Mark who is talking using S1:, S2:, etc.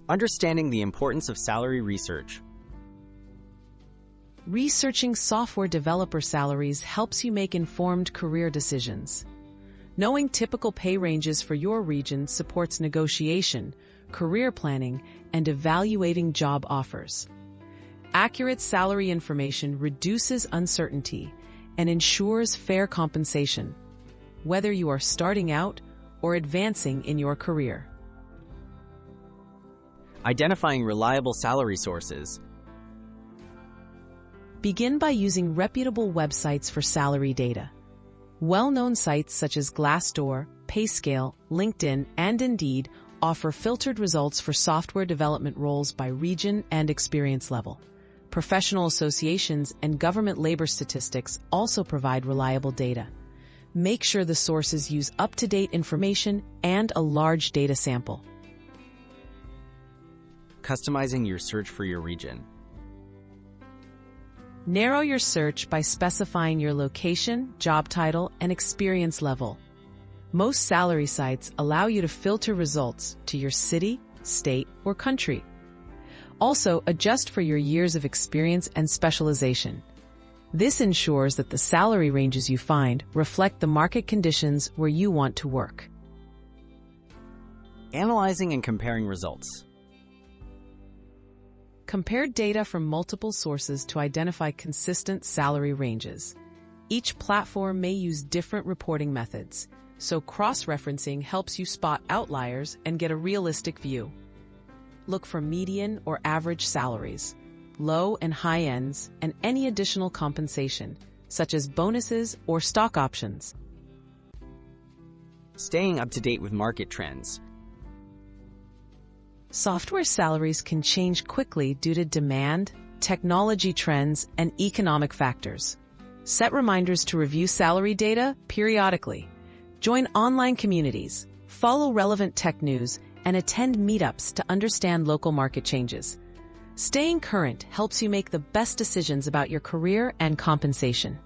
S1: Understanding the importance of salary research.
S2: Researching software developer salaries helps you make informed career decisions. Knowing typical pay ranges for your region supports negotiation, career planning, and evaluating job offers. Accurate salary information reduces uncertainty and ensures fair compensation, whether you are starting out or advancing in your career.
S1: Identifying reliable salary sources.
S2: Begin by using reputable websites for salary data. Well-known sites such as Glassdoor, PayScale, LinkedIn, and Indeed offer filtered results for software development roles by region and experience level. Professional associations and government labor statistics also provide reliable data. Make sure the sources use up-to-date information and a large data sample.
S1: Customizing your search for your region.
S2: Narrow your search by specifying your location, job title, and experience level. Most salary sites allow you to filter results to your city, state, or country. Also, adjust for your years of experience and specialization. This ensures that the salary ranges you find reflect the market conditions where you want to work.
S1: Analyzing and comparing results.
S2: Compare data from multiple sources to identify consistent salary ranges. Each platform may use different reporting methods, so cross-referencing helps you spot outliers and get a realistic view. Look for median or average salaries, low and high ends, and any additional compensation, such as bonuses or stock options.
S1: Staying up to date with market trends.
S2: Software salaries can change quickly due to demand, technology trends, and economic factors. Set reminders to review salary data periodically. Join online communities, follow relevant tech news, and attend meetups to understand local market changes. Staying current helps you make the best decisions about your career and compensation.